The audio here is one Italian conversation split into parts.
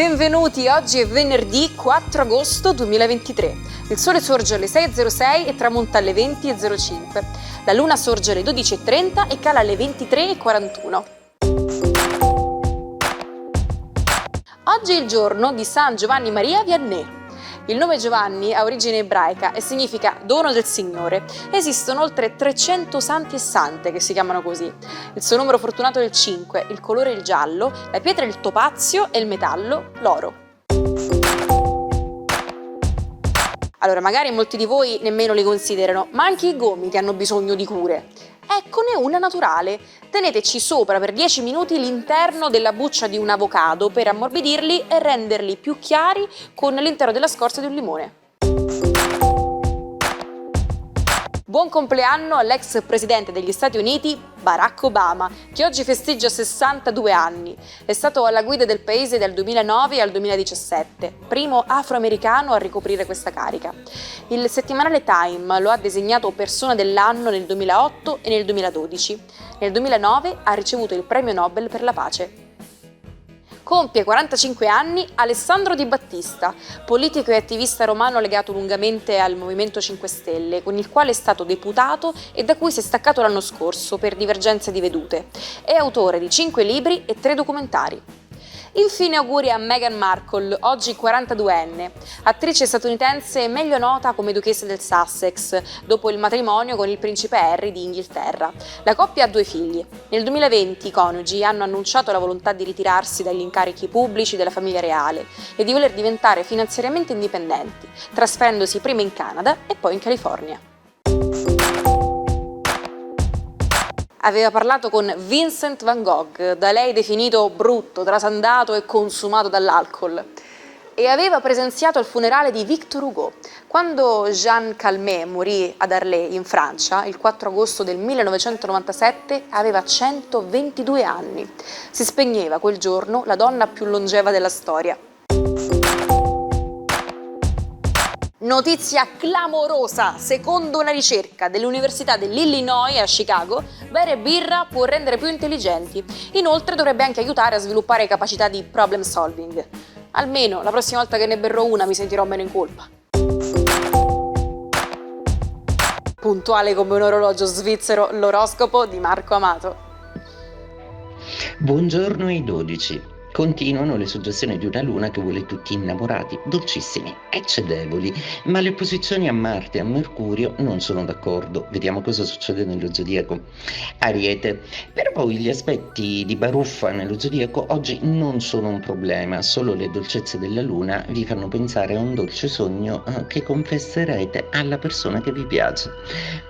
Benvenuti, oggi è venerdì 4 agosto 2023. Il sole sorge alle 6.06 e tramonta alle 20.05. La luna sorge alle 12.30 e cala alle 23.41. Oggi è il giorno di San Giovanni Maria Vianney. Il nome Giovanni ha origine ebraica e significa dono del Signore. Esistono oltre 300 santi e sante che si chiamano così. Il suo numero fortunato è il 5, il colore è il giallo, la pietra è il topazio e il metallo l'oro. Allora, magari molti di voi nemmeno li considerano, ma anche i gomiti hanno bisogno di cure. Eccone una naturale. Teneteci sopra per 10 minuti l'interno della buccia di un avocado per ammorbidirli e renderli più chiari con l'intero della scorza di un limone. Buon compleanno all'ex presidente degli Stati Uniti, Barack Obama, che oggi festeggia 62 anni. È stato alla guida del paese dal 2009 al 2017, primo afroamericano a ricoprire questa carica. Il settimanale Time lo ha designato persona dell'anno nel 2008 e nel 2012. Nel 2009 ha ricevuto il premio Nobel per la pace. Compie 45 anni Alessandro Di Battista, politico e attivista romano legato lungamente al Movimento 5 Stelle, con il quale è stato deputato e da cui si è staccato l'anno scorso per divergenze di vedute. È autore di 5 libri e 3 documentari. Infine auguri a Meghan Markle, oggi 42enne, attrice statunitense meglio nota come duchessa del Sussex, dopo il matrimonio con il principe Harry di Inghilterra. La coppia ha 2 figli. Nel 2020 i coniugi hanno annunciato la volontà di ritirarsi dagli incarichi pubblici della famiglia reale e di voler diventare finanziariamente indipendenti, trasferendosi prima in Canada e poi in California. Aveva parlato con Vincent van Gogh, da lei definito brutto, trasandato e consumato dall'alcol, e aveva presenziato al funerale di Victor Hugo. Quando Jean Calmet morì ad Arles, in Francia, il 4 agosto del 1997, aveva 122 anni. Si spegneva quel giorno la donna più longeva della storia. Notizia clamorosa! Secondo una ricerca dell'Università dell'Illinois a Chicago, bere birra può rendere più intelligenti. Inoltre dovrebbe anche aiutare a sviluppare capacità di problem solving. Almeno la prossima volta che ne berrò una mi sentirò meno in colpa. Puntuale come un orologio svizzero, l'oroscopo di Marco Amato. Buongiorno ai 12. Continuano le suggestioni di una luna che vuole tutti innamorati, dolcissimi e cedevoli, ma le opposizioni a Marte e a Mercurio non sono d'accordo. Vediamo cosa succede nello zodiaco. Ariete, per voi gli aspetti di baruffa nello zodiaco oggi non sono un problema, solo le dolcezze della luna vi fanno pensare a un dolce sogno che confesserete alla persona che vi piace.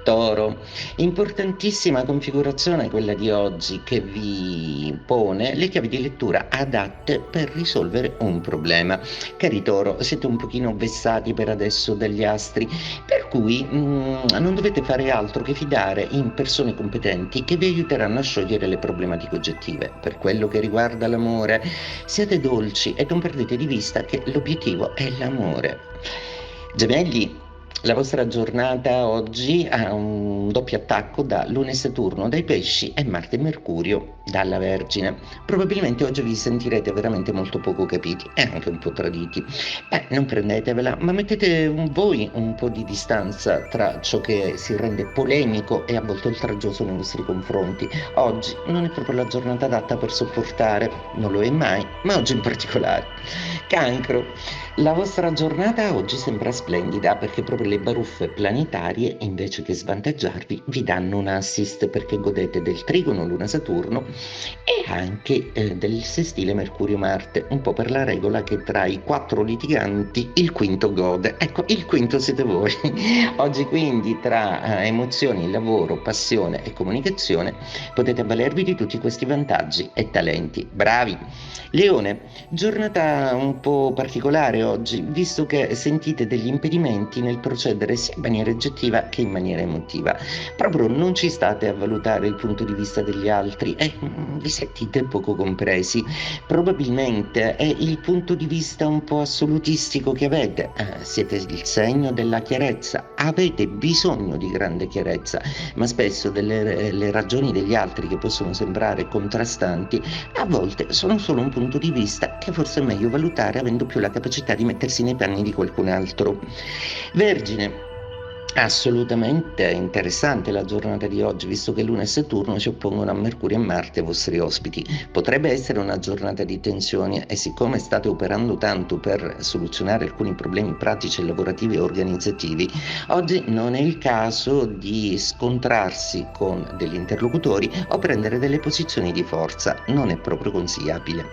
Toro, importantissima configurazione quella di oggi che vi pone le chiavi di lettura adatte per risolvere un problema. Cari Toro, siete un pochino vessati per adesso dagli astri, per cui non dovete fare altro che fidare in persone competenti che vi aiuteranno a sciogliere le problematiche oggettive. Per quello che riguarda l'amore, siate dolci e non perdete di vista che l'obiettivo è l'amore. Gemelli, la vostra giornata oggi ha un doppio attacco da Luna e Saturno dai Pesci e Marte e Mercurio dalla Vergine. Probabilmente oggi vi sentirete veramente molto poco capiti e anche un po' traditi. Non prendetevela, ma mettete voi un po' di distanza tra ciò che si rende polemico e a volte oltraggioso nei vostri confronti. Oggi non è proprio la giornata adatta per sopportare, non lo è mai, ma oggi in particolare. Cancro, la vostra giornata oggi sembra splendida perché proprio le baruffe planetarie, invece che svantaggiarvi, vi danno un assist perché godete del trigono Luna-Saturno e anche del sestile Mercurio-Marte, un po' per la regola che tra i 4 litiganti il quinto gode. Ecco, il quinto siete voi. Oggi quindi tra emozioni, lavoro, passione e comunicazione potete avvalervi di tutti questi vantaggi e talenti. Bravi! Leone, giornata un po' particolare oggi, visto che sentite degli impedimenti nel procedere sia in maniera oggettiva che in maniera emotiva. Proprio non ci state a valutare il punto di vista degli altri e vi sentite poco compresi. Probabilmente è il punto di vista un po' assolutistico che avete. Siete il segno della chiarezza, avete bisogno di grande chiarezza, ma spesso le ragioni degli altri che possono sembrare contrastanti a volte sono solo un punto di vista che forse è meglio meglio valutare avendo più la capacità di mettersi nei panni di qualcun altro. Vergine. Assolutamente interessante la giornata di oggi, visto che Luna e Saturno si oppongono a Mercurio e Marte, ai vostri ospiti. Potrebbe essere una giornata di tensioni e siccome state operando tanto per soluzionare alcuni problemi pratici, lavorativi e organizzativi, oggi non è il caso di scontrarsi con degli interlocutori o prendere delle posizioni di forza, non è proprio consigliabile.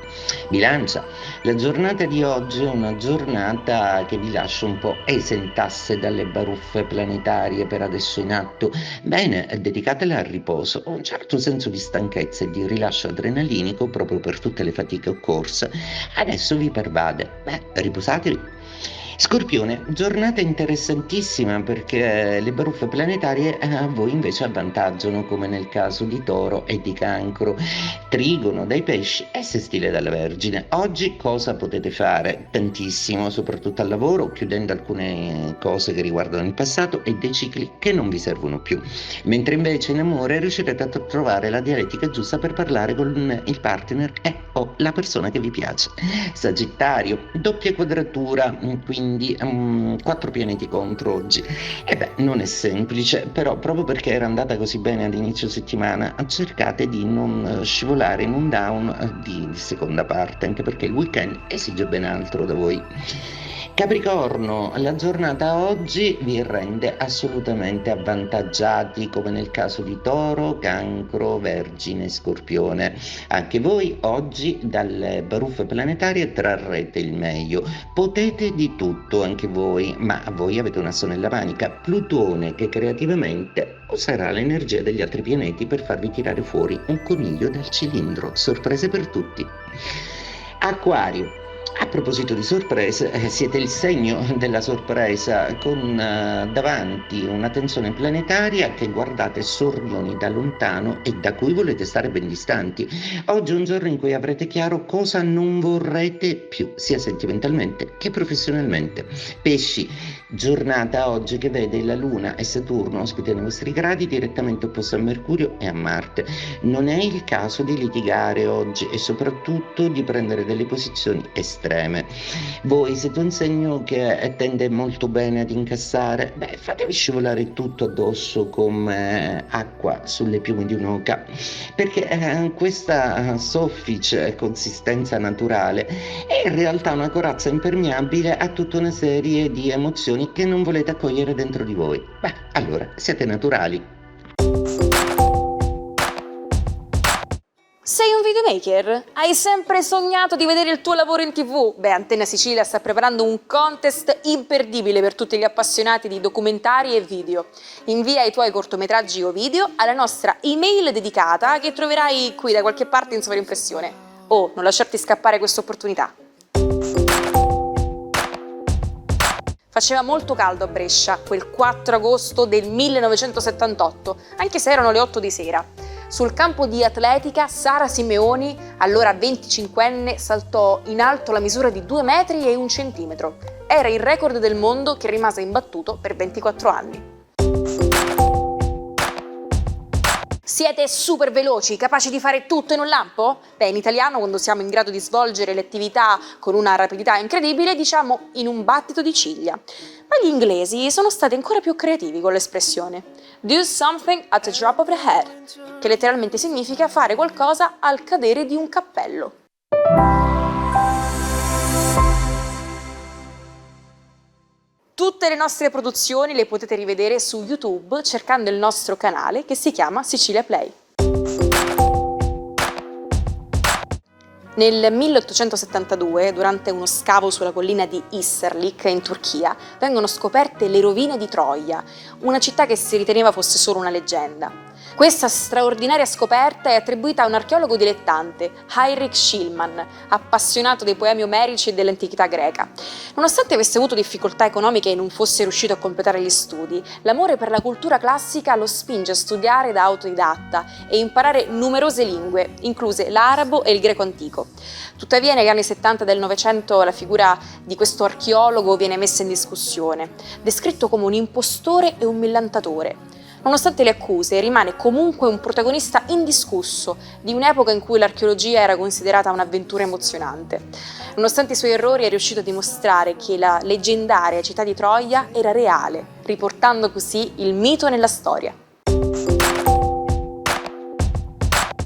Bilancia, la giornata di oggi è una giornata che vi lascia un po' esentasse dalle baruffe planetarie per adesso in atto. Bene, dedicatela al riposo, un certo senso di stanchezza e di rilascio adrenalinico proprio per tutte le fatiche occorse. Adesso vi pervade. Riposatevi. Scorpione, giornata interessantissima perché le baruffe planetarie a voi invece avvantaggiano come nel caso di Toro e di Cancro, Trigono dai Pesci e Sestile dalla Vergine. Oggi cosa potete fare? Tantissimo, soprattutto al lavoro, chiudendo alcune cose che riguardano il passato e dei cicli che non vi servono più. Mentre invece in amore riuscirete a trovare la dialettica giusta per parlare con il partner o la persona che vi piace. Sagittario, doppia quadratura, quindi 4 pianeti contro oggi. Non è semplice, però proprio perché era andata così bene ad inizio settimana, cercate di non scivolare in un down di seconda parte, anche perché il weekend esige ben altro da voi. Capricorno, la giornata oggi vi rende assolutamente avvantaggiati come nel caso di Toro, Cancro, Vergine e Scorpione. Anche voi oggi dalle baruffe planetarie trarrete il meglio. Potete di tutto anche voi, ma voi avete un asso nella manica, Plutone, che creativamente userà l'energia degli altri pianeti per farvi tirare fuori un coniglio dal cilindro. Sorprese per tutti. Acquario. A proposito di sorprese, siete il segno della sorpresa con davanti una tensione planetaria che guardate sornioni da lontano e da cui volete stare ben distanti. Oggi è un giorno in cui avrete chiaro cosa non vorrete più, sia sentimentalmente che professionalmente. Pesci, giornata oggi che vede la Luna e Saturno ospite nei vostri gradi direttamente opposto a Mercurio e a Marte. Non è il caso di litigare oggi e soprattutto di prendere delle posizioni estreme. Voi siete un segno che tende molto bene ad incassare, fatevi scivolare tutto addosso come acqua sulle piume di un'oca, perché questa soffice consistenza naturale è in realtà una corazza impermeabile a tutta una serie di emozioni che non volete accogliere dentro di voi. Allora, siete naturali. Sei un videomaker? Hai sempre sognato di vedere il tuo lavoro in TV? Antenna Sicilia sta preparando un contest imperdibile per tutti gli appassionati di documentari e video. Invia i tuoi cortometraggi o video alla nostra email dedicata che troverai qui da qualche parte in sovraimpressione. Non lasciarti scappare questa opportunità. Faceva molto caldo a Brescia quel 4 agosto del 1978, anche se erano le 8 di sera. Sul campo di atletica Sara Simeoni, allora 25enne, saltò in alto la misura di 2 metri e 1 centimetro. Era il record del mondo che rimase imbattuto per 24 anni. Siete super veloci, capaci di fare tutto in un lampo? In italiano, quando siamo in grado di svolgere le attività con una rapidità incredibile, diciamo in un battito di ciglia. Ma gli inglesi sono stati ancora più creativi con l'espressione do something at the drop of the head, che letteralmente significa fare qualcosa al cadere di un cappello. Tutte le nostre produzioni le potete rivedere su YouTube cercando il nostro canale che si chiama Sicilia Play. Nel 1872, durante uno scavo sulla collina di Isserlik in Turchia, vengono scoperte le rovine di Troia, una città che si riteneva fosse solo una leggenda. Questa straordinaria scoperta è attribuita a un archeologo dilettante, Heinrich Schliemann, appassionato dei poemi omerici e dell'antichità greca. Nonostante avesse avuto difficoltà economiche e non fosse riuscito a completare gli studi, l'amore per la cultura classica lo spinge a studiare da autodidatta e imparare numerose lingue, incluse l'arabo e il greco antico. Tuttavia, negli anni 70 del Novecento la figura di questo archeologo viene messa in discussione, descritto come un impostore e un millantatore. Nonostante le accuse, rimane comunque un protagonista indiscusso di un'epoca in cui l'archeologia era considerata un'avventura emozionante. Nonostante i suoi errori, è riuscito a dimostrare che la leggendaria città di Troia era reale, riportando così il mito nella storia.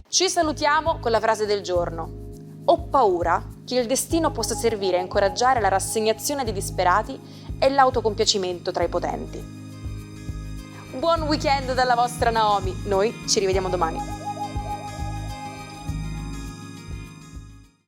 Ci salutiamo con la frase del giorno. Ho paura che il destino possa servire a incoraggiare la rassegnazione dei disperati e l'autocompiacimento tra i potenti. Buon weekend dalla vostra Naomi, noi ci rivediamo domani.